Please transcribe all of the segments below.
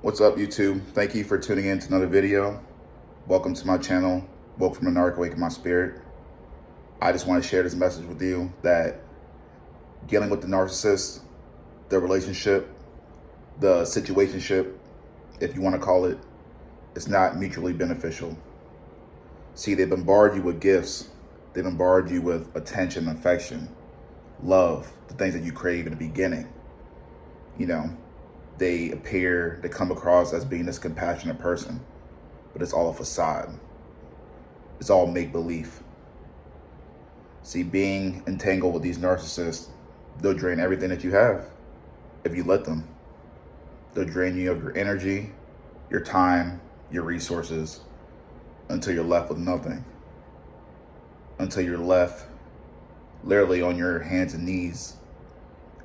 What's up, YouTube? Thank you for tuning in to another video. Welcome to my channel, Woke from the Narc, Awaken My Spirit. I just want to share this message with you that dealing with the narcissist, the relationship, the situationship, if you want to call it, it's not mutually beneficial. See, they bombard you with gifts. They bombard you with attention, affection, love, the things that you crave in the beginning. They come across as being this compassionate person, but it's all a facade. It's all make-believe. See, being entangled with these narcissists, they'll drain everything that you have if you let them. They'll drain you of your energy, your time, your resources, until you're left with nothing. Until you're left literally on your hands and knees,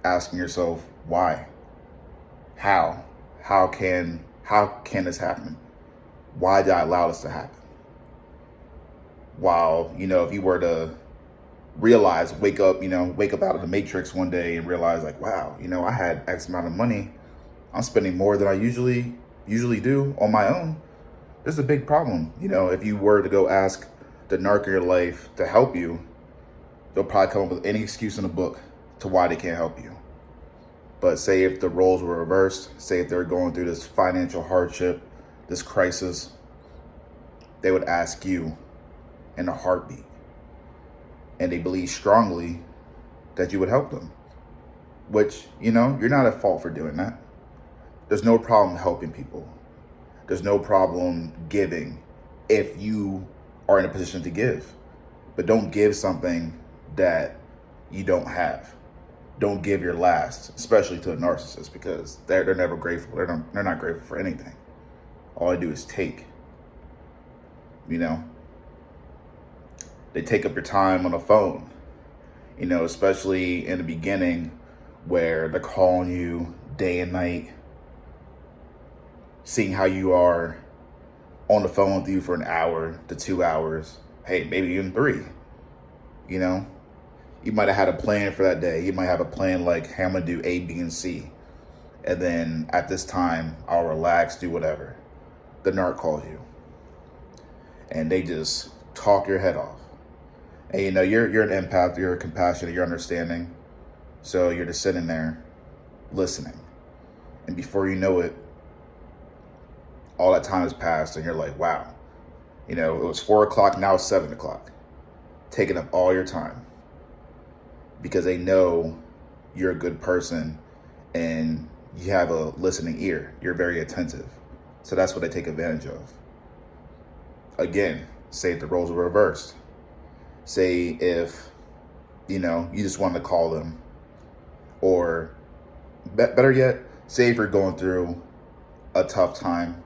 asking yourself, why? How? How can this happen? Why did I allow this to happen? While, if you were to realize, wake up out of the matrix one day and realize like, wow, I had X amount of money. I'm spending more than I usually do on my own. This is a big problem. If you were to go ask the narc in your life to help you, they'll probably come up with any excuse in the book to why they can't help you. But say if the roles were reversed, say if they're going through this financial hardship, this crisis, they would ask you in a heartbeat. And they believe strongly that you would help them. Which, you're not at fault for doing that. There's no problem helping people. There's no problem giving if you are in a position to give. But don't give something that you don't have. Don't give your last, especially to a narcissist, because they're never grateful. They're not grateful for anything. All they do is take. They take up your time on the phone, especially in the beginning where they're calling you day and night, seeing how you are on the phone with you for an hour to 2 hours, hey, maybe even 3, You might have had a plan for that day. You might have a plan like, hey, I'm gonna do A, B, and C. And then at this time, I'll relax, do whatever. The narc calls you. And they just talk your head off. And you're an empath, you're compassionate, you're understanding. So you're just sitting there listening. And before you know it, all that time has passed and you're like, wow. It was 4 o'clock, now it's 7 o'clock. Taking up all your time. Because they know you're a good person and you have a listening ear. You're very attentive. So that's what they take advantage of. Again, say if the roles were reversed. Say if, you just wanted to call them. Or better yet, say if you're going through a tough time.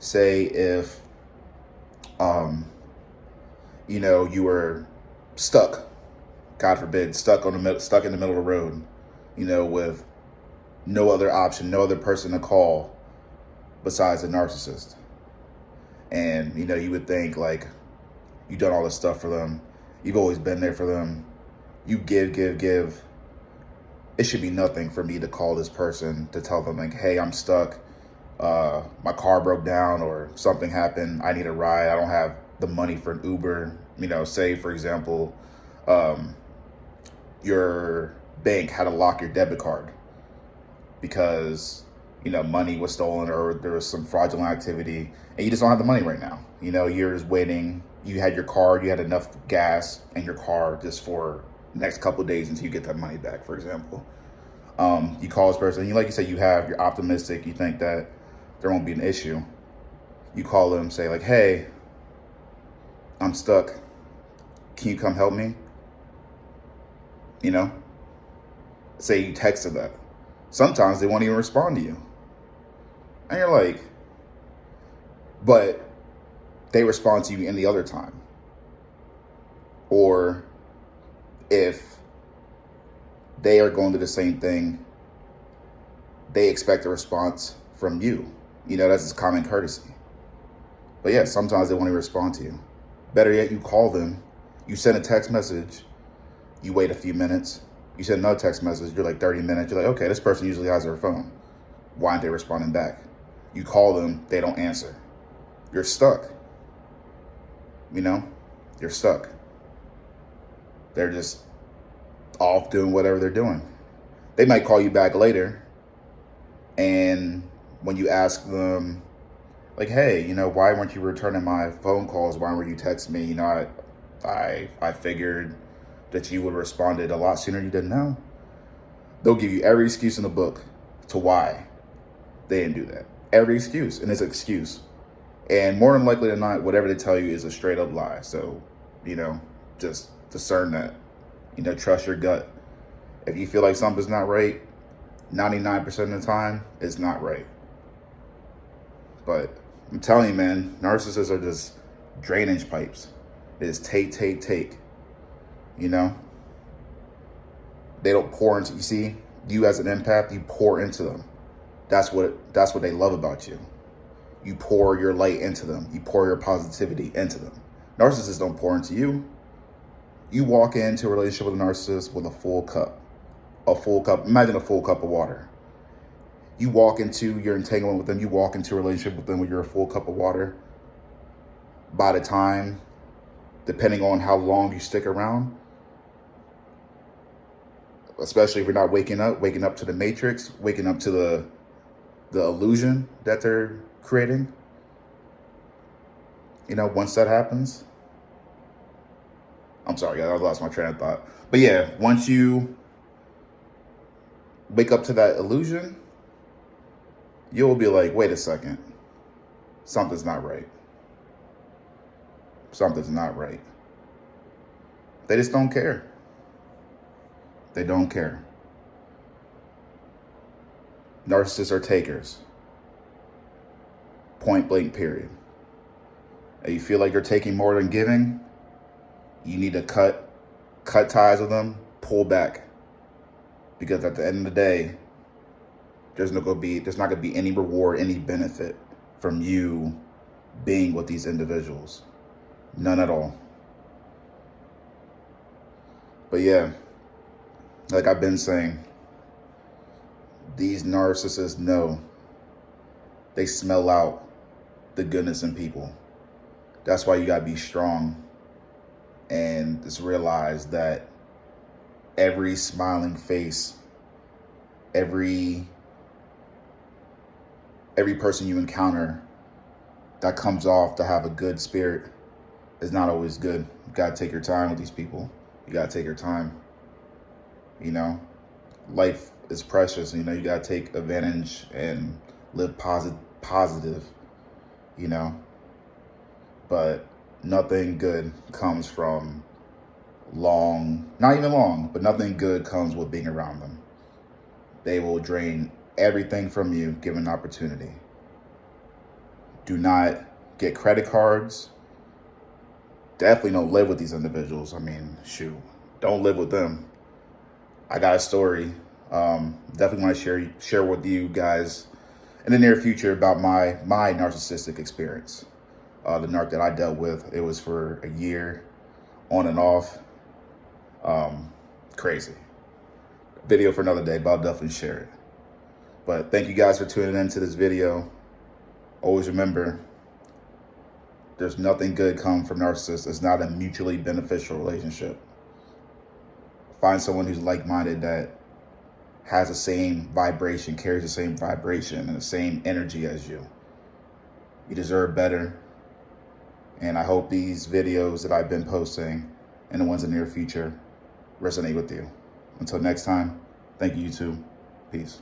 Say if, you were stuck. God forbid, stuck in the middle of the road, with no other option, no other person to call besides a narcissist. And, you would think like, you've done all this stuff for them. You've always been there for them. You give. It should be nothing for me to call this person to tell them like, hey, I'm stuck. My car broke down or something happened. I need a ride. I don't have the money for an Uber. Say, for example, your bank had to lock your debit card because, money was stolen or there was some fraudulent activity and you just don't have the money right now. You're just waiting. You had your card, you had enough gas in your car just for the next couple of days until you get that money back, for example. You call this person, like you said, you're optimistic. You think that there won't be an issue. You call them, say like, hey, I'm stuck. Can you come help me? Say you texted that. Sometimes they won't even respond to you. And you're like, but they respond to you any other time. Or if they are going through the same thing, they expect a response from you. That's just common courtesy. But yeah, sometimes they won't even respond to you. Better yet, you call them, you send a text message, you wait a few minutes, you send another text message, you're like 30 minutes, you're like, okay, this person usually has their phone. Why aren't they responding back? You call them, they don't answer. You're stuck. You know, you're stuck. They're just off doing whatever they're doing. They might call you back later, and when you ask them, like, hey, why weren't you returning my phone calls? Why weren't you texting me? I figured that you would have responded a lot sooner. You didn't know. They'll give you every excuse in the book to why they didn't do that. Every excuse, and it's an excuse. And more than likely than not, whatever they tell you is a straight up lie. So, just discern that. Trust your gut. If you feel like something's not right, 99% of the time, it's not right. But I'm telling you, man, narcissists are just drainage pipes. It is take. They don't pour into you. See, you as an empath, you pour into them. That's what they love about you. You pour your light into them. You pour your positivity into them. Narcissists don't pour into you. You walk into a relationship with a narcissist with a full cup. Imagine a full cup of water. You walk into your entanglement with them. You walk into a relationship with them with your full cup of water. By the time, depending on how long you stick around, especially if you're not waking up to the matrix, waking up to the illusion that they're creating, once that happens, I'm sorry, I lost my train of thought. But yeah, once you wake up to that illusion, you'll be like, wait a second, something's not right. Something's not right. They just don't care. They don't care. Narcissists are takers. Point blank, period. And you feel like you're taking more than giving, you need to cut ties with them, pull back. Because at the end of the day, there's not gonna be any reward, any benefit from you being with these individuals. None at all. But yeah, like I've been saying, these narcissists know. They smell out the goodness in people. That's why you gotta be strong and just realize that every smiling face, every person you encounter that comes off to have a good spirit is not always good. You gotta take your time with these people. You gotta take your time. Life is precious. You gotta take advantage and live positive. But nothing good comes from not even long, but nothing good comes with being around them. They will drain everything from you given opportunity. Do not get credit cards. Definitely don't live with these individuals. Shoot, don't live with them. I got a story. Definitely want to share with you guys in the near future about my narcissistic experience. The narc that I dealt with, it was for a year, on and off. Crazy. Video for another day, but I'll definitely share it. But thank you guys for tuning into this video. Always remember, there's nothing good come from narcissists. It's not a mutually beneficial relationship. Find someone who's like-minded, that has the same vibration, carries the same vibration and the same energy as you. You deserve better. And I hope these videos that I've been posting and the ones in the near future resonate with you. Until next time, thank you, YouTube. Peace.